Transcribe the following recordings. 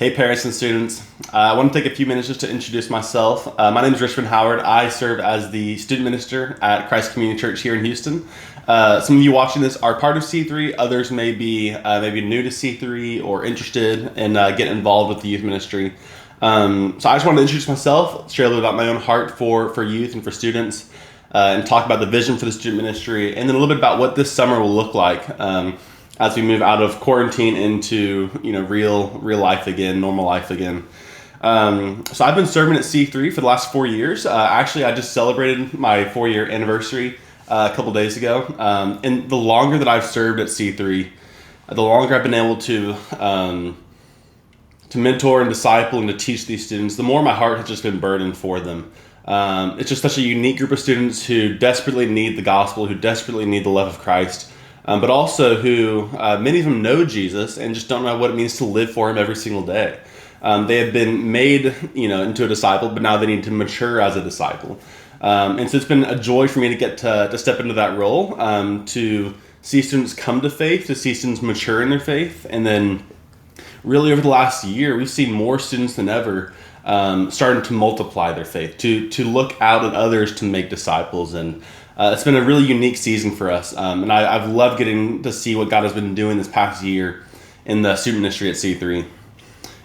Hey parents and students, I want to take a few minutes just to introduce myself. My name is Richmond Howard. I serve as the student minister at Christ Community Church here in Houston. Some of you watching this are part of C3, others may be maybe new to C3 or interested in getting involved with the youth ministry. So I just wanted to introduce myself, share a little about my own heart for youth and for students, and talk about the vision for the student ministry, and then a little bit about what this summer will look like as we move out of quarantine into real life again, normal life again. So I've been serving at C3 for the last 4 years. Actually, I just celebrated my 4-year anniversary a couple days ago. And the longer that I've served at C3, the longer I've been able to mentor and disciple and to teach these students, the more my heart has just been burdened for them. It's just such a unique group of students who desperately need the gospel, who desperately need the love of Christ. But also who, many of them know Jesus and just don't know what it means to live for him every single day. They have been made, into a disciple, but now they need to mature as a disciple. And so it's been a joy for me to get to step into that role, to see students come to faith, to see students mature in their faith. And then really over the last year, we've seen more students than ever starting to multiply their faith, to look out at others to make disciples. And it's been a really unique season for us, and I've loved getting to see what God has been doing this past year in the student ministry at C3.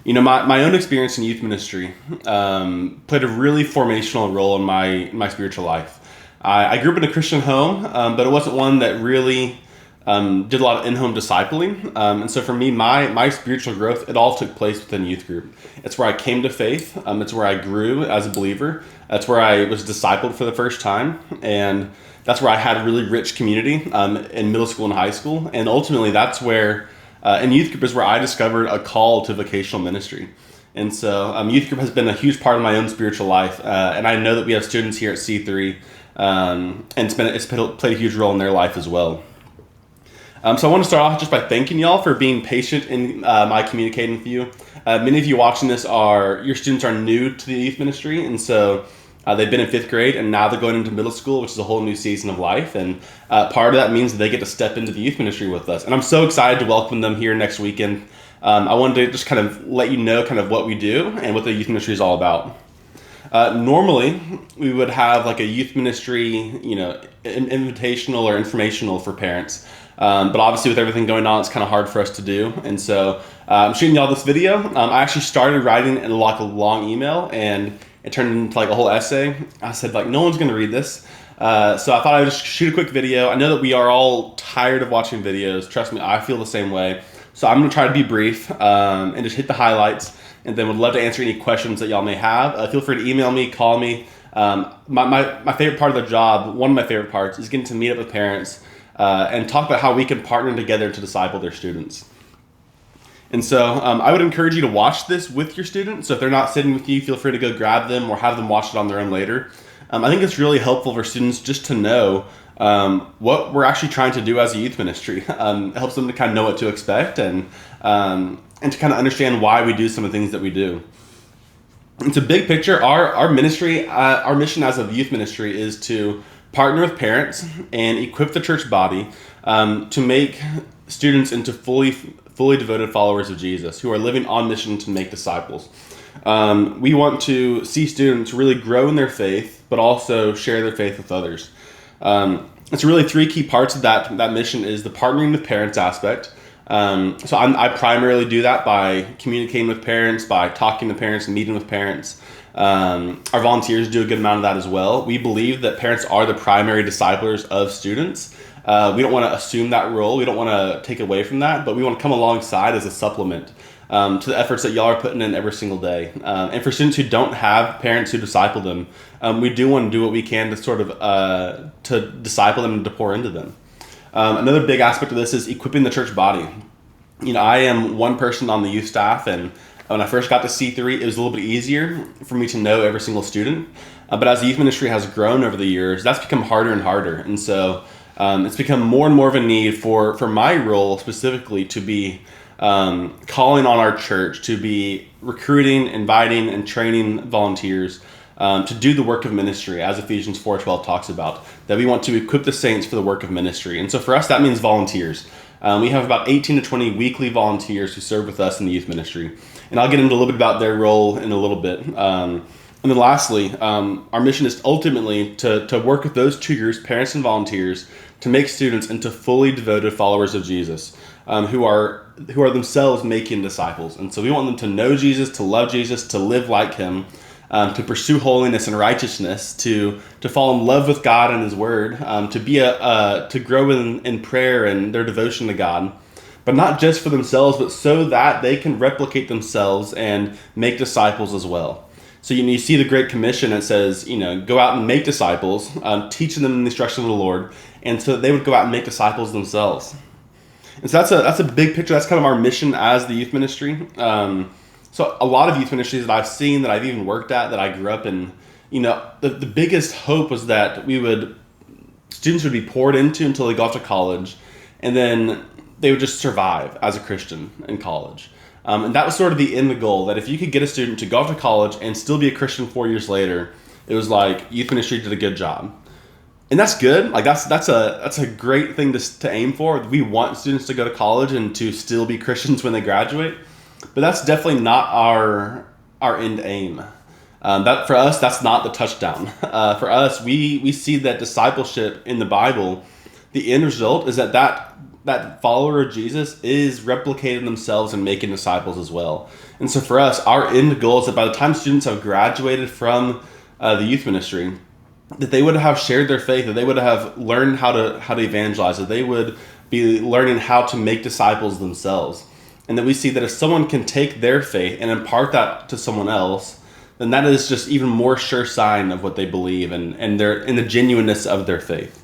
My own experience in youth ministry played a really formational role in my spiritual life. I grew up in a Christian home, but it wasn't one that really did a lot of in-home discipling. And so for me, my spiritual growth, it all took place within youth group. It's where I came to faith. It's where I grew as a believer. That's where I was discipled for the first time. And that's where I had a really rich community in middle school and high school. And ultimately, that's where, in youth group is where I discovered a call to vocational ministry. And so youth group has been a huge part of my own spiritual life. And I know that we have students here at C3, and it's played a huge role in their life as well. So I want to start off just by thanking y'all for being patient in my communicating with you. Many of you watching this your students are new to the youth ministry, and so they've been in 5th grade, and now they're going into middle school, which is a whole new season of life. And part of that means that they get to step into the youth ministry with us. And I'm so excited to welcome them here next weekend. I wanted to just kind of let you know kind of what we do and what the youth ministry is all about. Normally, we would have like a youth ministry, invitational or informational for parents. But obviously with everything going on, it's kind of hard for us to do. And so I'm shooting y'all this video. I actually started writing in like a long email, and it turned into like a whole essay. I said no one's going to read this. So I thought I would just shoot a quick video. I know that we are all tired of watching videos. Trust me, I feel the same way. So I'm going to try to be brief and just hit the highlights, and then would love to answer any questions that y'all may have. Feel free to email me, call me. My favorite part of the job, one of my favorite parts, is getting to meet up with parents and talk about how we can partner together to disciple their students. And so I would encourage you to watch this with your students. So if they're not sitting with you, feel free to go grab them or have them watch it on their own later. I think it's really helpful for students just to know what we're actually trying to do as a youth ministry. It helps them to kind of know what to expect and to kind of understand why we do some of the things that we do. It's a big picture. Our ministry, our mission as a youth ministry is to partner with parents and equip the church body to make students into fully devoted followers of Jesus who are living on mission to make disciples. We want to see students really grow in their faith, but also share their faith with others. It's really 3 key parts of that mission is the partnering with parents aspect. So I primarily do that by communicating with parents, by talking to parents and meeting with parents. Our volunteers do a good amount of that as well. We believe that parents are the primary disciplers of students. We don't want to assume that role. We don't want to take away from that, but we want to come alongside as a supplement to the efforts that y'all are putting in every single day. And for students who don't have parents who disciple them, we do want to do what we can to sort of to disciple them and to pour into them. Another big aspect of this is equipping the church body. I am one person on the youth staff, and when I first got to C3, it was a little bit easier for me to know every single student. But as the youth ministry has grown over the years, that's become harder and harder. And so it's become more and more of a need for my role specifically to be calling on our church, to be recruiting, inviting, and training volunteers to do the work of ministry, as Ephesians 4:12 talks about, that we want to equip the saints for the work of ministry. And so for us, that means volunteers. We have about 18 to 20 weekly volunteers who serve with us in the youth ministry. And I'll get into a little bit about their role in a little bit. And then lastly, our mission is ultimately to work with those tutors, parents, and volunteers to make students into fully devoted followers of Jesus, who are themselves making disciples. And so we want them to know Jesus, to love Jesus, to live like him, to pursue holiness and righteousness, to fall in love with God and his word, to grow in prayer and their devotion to God, but not just for themselves, but so that they can replicate themselves and make disciples as well. So you see the Great Commission that says, go out and make disciples, teaching them the instruction of the Lord, and so they would go out and make disciples themselves. And so that's a big picture. That's kind of our mission as the youth ministry. So a lot of youth ministries that I've seen, that I've even worked at, that I grew up in, the biggest hope was that students would be poured into until they got to college, and then they would just survive as a Christian in college. And that was sort of the end goal, that if you could get a student to go off to college and still be a Christian 4 years later, it was like youth ministry did a good job. And that's good. Like that's a great thing to aim for. We want students to go to college and to still be Christians when they graduate. But that's definitely not our end aim. That for us, that's not the touchdown. For us, we see that discipleship in the Bible, the end result is that follower of Jesus is replicating themselves and making disciples as well. And so for us, our end goal is that by the time students have graduated from the youth ministry, that they would have shared their faith, that they would have learned how to evangelize, that they would be learning how to make disciples themselves. And that we see that if someone can take their faith and impart that to someone else, then that is just even more sure sign of what they believe and the genuineness of their faith.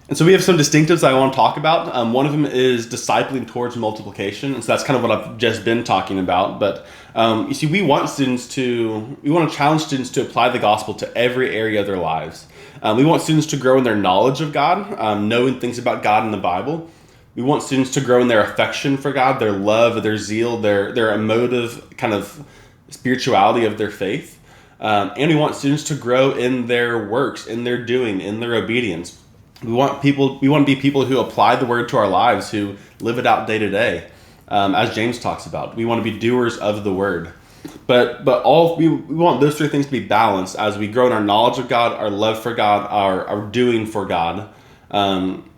And so we have some distinctives I want to talk about. One of them is discipling towards multiplication. And so that's kind of what I've just been talking about. But you see, we want to challenge students to apply the gospel to every area of their lives. We want students to grow in their knowledge of God, knowing things about God in the Bible. We want students to grow in their affection for God, their love, their zeal, their emotive kind of spirituality of their faith. And we want students to grow in their works, in their doing, in their obedience. We want to be people who apply the word to our lives, who live it out day to day, as James talks about. We want to be doers of the word. But we want those three things to be balanced as we grow in our knowledge of God, our love for God, our doing for God.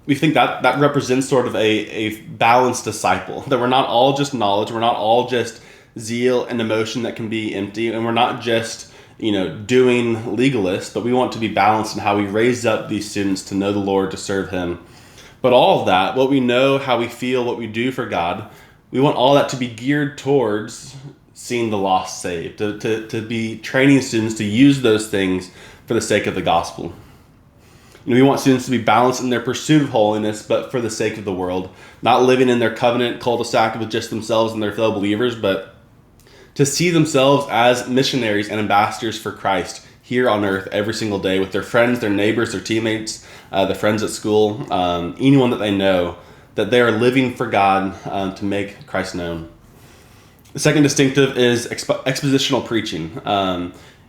We think that represents sort of a balanced disciple, that we're not all just knowledge, we're not all just zeal and emotion that can be empty, and we're not just doing legalists, but we want to be balanced in how we raise up these students to know the Lord, to serve him. But all of that, what we know, how we feel, what we do for God, we want all that to be geared towards seeing the lost saved, to be training students to use those things for the sake of the gospel. We want students to be balanced in their pursuit of holiness, but for the sake of the world, not living in their covenant cul-de-sac with just themselves and their fellow believers, but to see themselves as missionaries and ambassadors for Christ here on earth every single day with their friends, their neighbors, their teammates, their friends at school, anyone that they know, that they are living for God to make Christ known. The second distinctive is expositional preaching.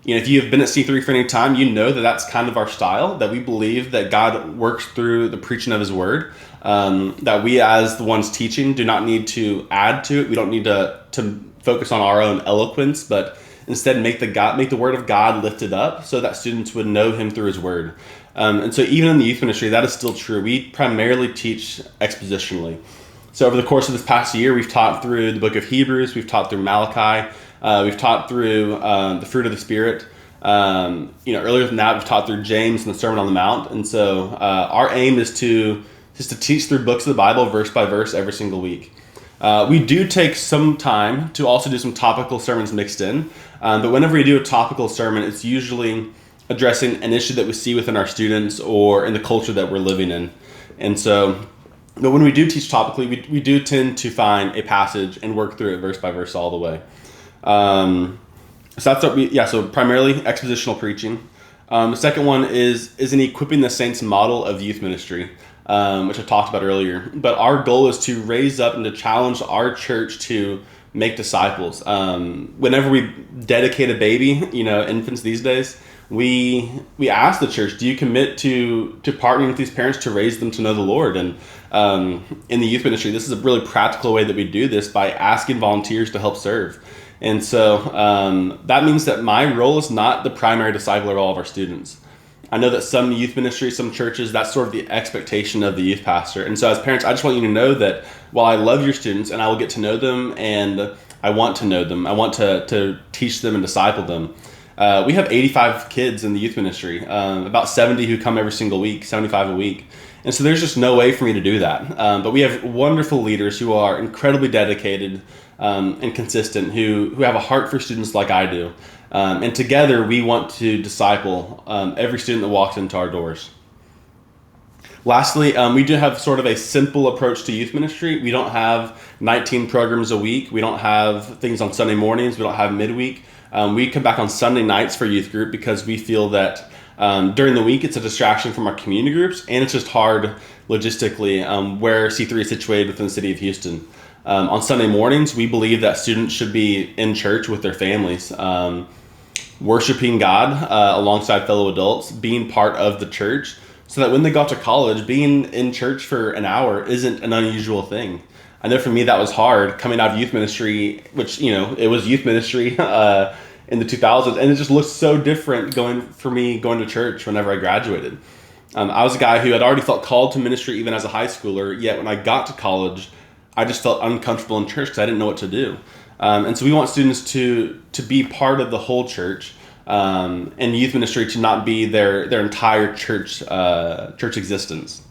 If you have been at C3 for any time, you know that that's kind of our style, that we believe that God works through the preaching of his word, that we as the ones teaching do not need to add to it. We don't need to focus on our own eloquence, but instead make the word of God lifted up so that students would know him through his word. And so even in the youth ministry, that is still true. We primarily teach expositionally. So over the course of this past year, we've taught through the book of Hebrews, we've taught through Malachi, we've taught through the fruit of the Spirit. Earlier than that, we've taught through James and the Sermon on the Mount. And so our aim is to teach through books of the Bible verse by verse every single week. We do take some time to also do some topical sermons mixed in, but whenever we do a topical sermon, it's usually addressing an issue that we see within our students or in the culture that we're living in. And so, but when we do teach topically, we do tend to find a passage and work through it verse by verse all the way. So that's what so primarily expositional preaching. The second one is in equipping the saints model of youth ministry, which I talked about earlier. But our goal is to raise up and to challenge our church to make disciples. Whenever we dedicate a baby, infants these days, we ask the church, do you commit to partnering with these parents to raise them to know the Lord? And in the youth ministry, this is a really practical way that we do this by asking volunteers to help serve. And so that means that my role is not the primary discipler of all of our students. I know that some youth ministries, some churches, that's sort of the expectation of the youth pastor. And so as parents, I just want you to know that while I love your students and I will get to know them and I want to know them, I want to teach them and disciple them. We have 85 kids in the youth ministry, about 70 who come every single week, 75 a week. And so there's just no way for me to do that. But we have wonderful leaders who are incredibly dedicated and consistent, who have a heart for students like I do. And together we want to disciple every student that walks into our doors. Lastly, we do have sort of a simple approach to youth ministry. We don't have 19 programs a week. We don't have things on Sunday mornings. We don't have midweek. We come back on Sunday nights for youth group because we feel that during the week it's a distraction from our community groups, and it's just hard logistically where C3 is situated within the city of Houston. On Sunday mornings, we believe that students should be in church with their families, worshiping God alongside fellow adults, being part of the church, so that when they go to college, being in church for an hour isn't an unusual thing. I know for me that was hard coming out of youth ministry, which, it was youth ministry in the 2000s, and it just looked so different going to church whenever I graduated. I was a guy who had already felt called to ministry even as a high schooler, yet when I got to college, I just felt uncomfortable in church because I didn't know what to do. And so we want students to be part of the whole church, and youth ministry to not be their entire church existence.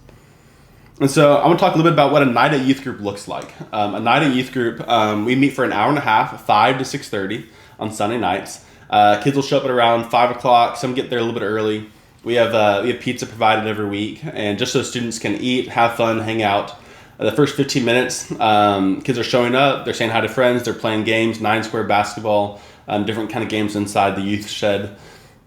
And so I want to talk a little bit about what a night at youth group looks like. A night at youth group, we meet for an hour and a half, 5 to 6:30 on Sunday nights. Kids will show up at around 5 o'clock. Some get there a little bit early. We have pizza provided every week, and just so students can eat, have fun, hang out. The first 15 minutes, kids are showing up. They're saying hi to friends. They're playing games, 9-square basketball, different kind of games inside the youth shed.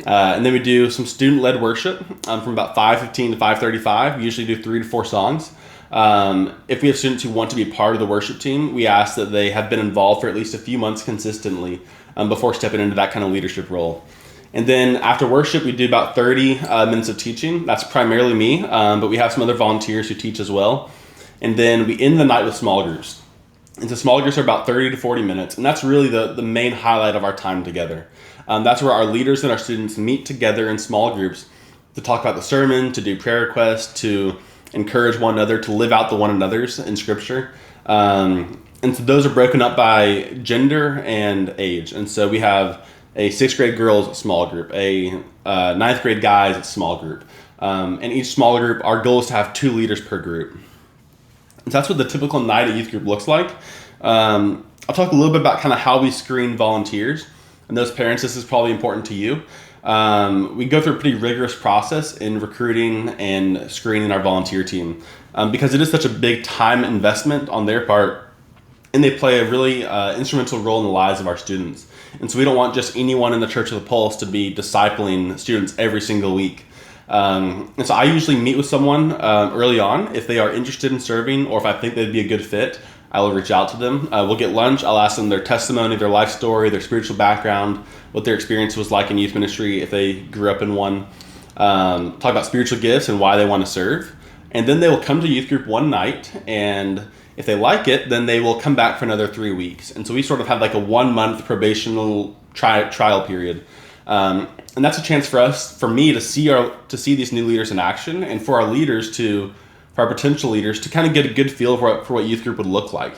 And then we do some student-led worship from about 5:15 to 5:35. We usually do 3 to 4 songs. If we have students who want to be part of the worship team, we ask that they have been involved for at least a few months consistently before stepping into that kind of leadership role. And then after worship, we do about 30 minutes of teaching. That's primarily me, but we have some other volunteers who teach as well. And then we end the night with small groups. And so small groups are about 30 to 40 minutes, and that's really the main highlight of our time together. That's where our leaders and our students meet together in small groups to talk about the sermon, to do prayer requests, to encourage one another, to live out the one another's in Scripture. And so those are broken up by gender and age. And so we have a 6th grade girls small group, a 9th grade guys small group. And each small group, our goal is to have 2 leaders per group. And so that's what the typical night at youth group looks like. I'll talk a little bit about kind of how we screen volunteers. And those parents, this is probably important to you. We go through a pretty rigorous process in recruiting and screening our volunteer team because it is such a big time investment on their part, and they play a really instrumental role in the lives of our students. And so we don't want just anyone in the Church of the Pulse to be discipling students every single week. And so I usually meet with someone early on if they are interested in serving, or if I think they'd be a good fit. I will reach out to them. We'll get lunch. I'll ask them their testimony, their life story, their spiritual background, what their experience was like in youth ministry if they grew up in one. Talk about spiritual gifts and why they want to serve. And then they will come to youth group one night, and if they like it, then they will come back for another 3 weeks. And so we sort of have like a 1-month probational trial period. And that's a chance for me to see these new leaders in action, and for our potential leaders to kind of get a good feel for what youth group would look like.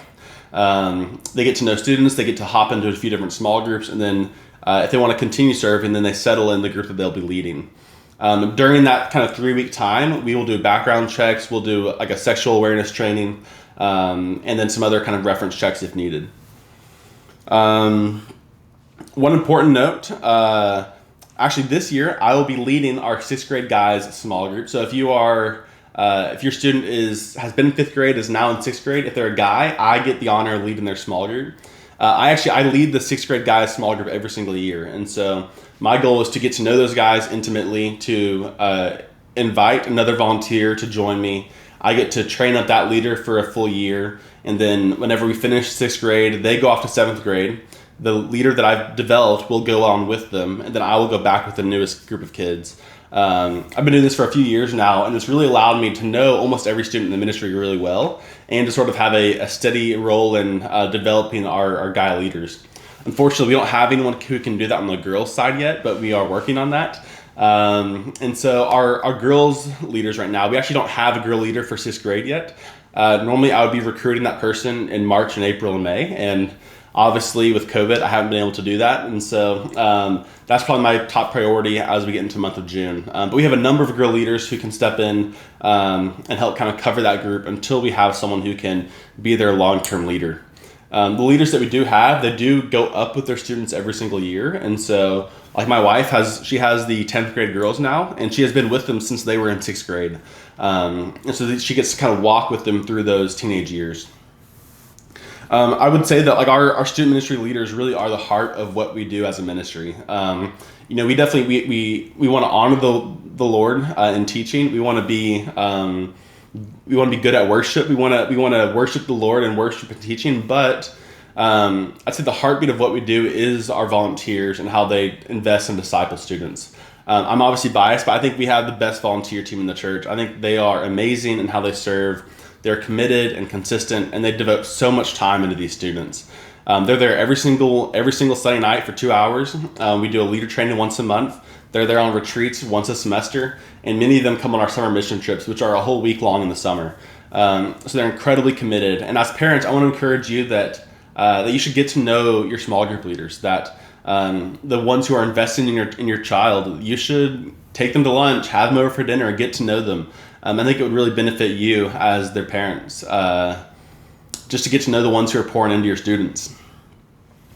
They get to know students, they get to hop into a few different small groups, and then if they want to continue serving, then they settle in the group that they'll be leading. During that kind of 3-week time, we will do background checks, we'll do like a sexual awareness training, and then some other kind of reference checks if needed. One important note, actually this year I will be leading our 6th grade guys small group. So if your student has been in 5th grade, is now in 6th grade, if they're a guy, I get the honor of leading their small group. I lead the 6th grade guys small group every single year. And so my goal is to get to know those guys intimately, to invite another volunteer to join me. I get to train up that leader for a full year. And then whenever we finish 6th grade, they go off to 7th grade. The leader that I've developed will go on with them, and then I will go back with the newest group of kids. I've been doing this for a few years now, and it's really allowed me to know almost every student in the ministry really well, and to sort of have a steady role in developing our guy leaders. Unfortunately, we don't have anyone who can do that on the girls' side yet, but we are working on that. And so our girls leaders right now, we actually don't have a girl leader for 6th grade yet. Normally I would be recruiting that person in March and April and May, and obviously with COVID, I haven't been able to do that. And so that's probably my top priority as we get into the month of June. But we have a number of girl leaders who can step in and help kind of cover that group until we have someone who can be their long-term leader. The leaders that we do have, they do go up with their students every single year. And so like my wife has the 10th grade girls now, and she has been with them since they were in 6th grade. And so she gets to kind of walk with them through those teenage years. I would say that like our student ministry leaders really are the heart of what we do as a ministry. We definitely we want to honor the Lord in teaching. We want to be good at worship. We want to worship the Lord and worship in teaching. But I'd say the heartbeat of what we do is our volunteers and how they invest and disciple students. I'm obviously biased, but I think we have the best volunteer team in the church. I think they are amazing in how they serve. They're committed and consistent, and they devote so much time into these students. They're there every single Sunday night for 2 hours. We do a leader training once a month. They're there on retreats once a semester, and many of them come on our summer mission trips, which are a whole week long in the summer. So they're incredibly committed. And as parents, I want to encourage you that you should get to know your small group leaders. That the ones who are investing in your child, you should take them to lunch, have them over for dinner, and get to know them. I think it would really benefit you as their parents, just to get to know the ones who are pouring into your students.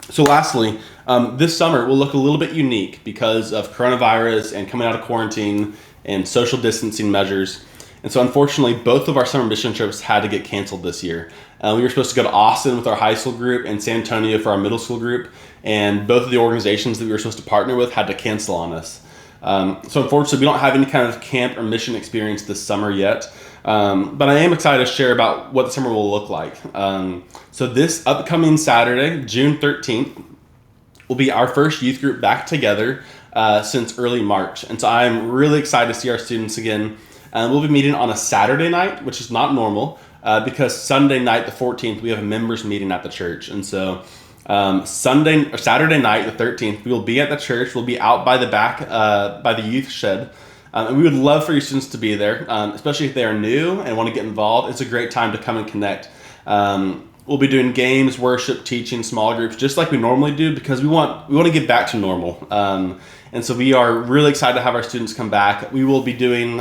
So lastly, this summer will look a little bit unique because of coronavirus and coming out of quarantine and social distancing measures. And so unfortunately, both of our summer mission trips had to get canceled this year. We were supposed to go to Austin with our high school group and San Antonio for our middle school group. And both of the organizations that we were supposed to partner with had to cancel on us. So unfortunately, we don't have any kind of camp or mission experience this summer yet. But I am excited to share about what the summer will look like. So this upcoming Saturday, June 13th, will be our first youth group back together since early March. And so I'm really excited to see our students again. We'll be meeting on a Saturday night, which is not normal, because Sunday night, the 14th, we have a members meeting at the church. And so Saturday night, the 13th, we will be at the church. We'll be out by the back, by the youth shed. And we would love for your students to be there, especially if they are new and want to get involved. It's a great time to come and connect. We'll be doing games, worship, teaching, small groups, just like we normally do, because we want to get back to normal. And so we are really excited to have our students come back. We will be doing,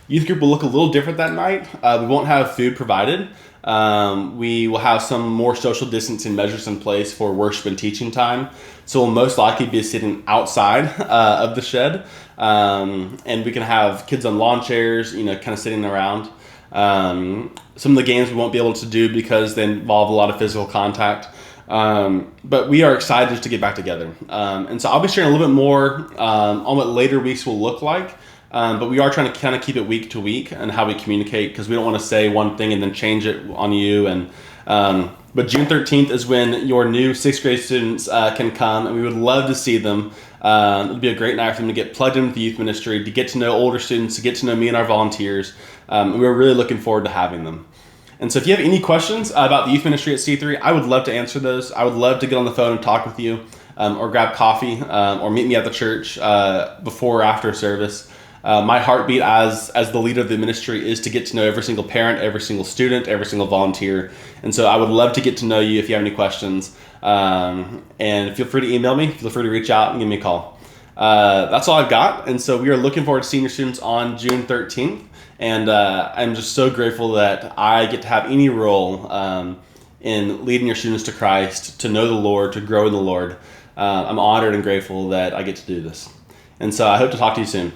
youth group will look a little different that night. We won't have food provided. We will have some more social distancing measures in place for worship and teaching time. So we'll most likely be sitting outside of the shed. And we can have kids on lawn chairs, kind of sitting around. Some of the games we won't be able to do because they involve a lot of physical contact. But we are excited to get back together. And so I'll be sharing a little bit more on what later weeks will look like. But we are trying to kind of keep it week to week and how we communicate, because we don't want to say one thing and then change it on you. And but June 13th is when your new 6th grade students can come, and we would love to see them. It would be a great night for them to get plugged into the youth ministry, to get to know older students, to get to know me and our volunteers. We're really looking forward to having them. And so if you have any questions about the youth ministry at C3, I would love to answer those. I would love to get on the phone and talk with you, or grab coffee, or meet me at the church before or after service. My heartbeat as the leader of the ministry is to get to know every single parent, every single student, every single volunteer. And so I would love to get to know you if you have any questions. And feel free to email me, feel free to reach out and give me a call. That's all I've got. And so we are looking forward to seeing your students on June 13th. And I'm just so grateful that I get to have any role in leading your students to Christ, to know the Lord, to grow in the Lord. I'm honored and grateful that I get to do this. And so I hope to talk to you soon.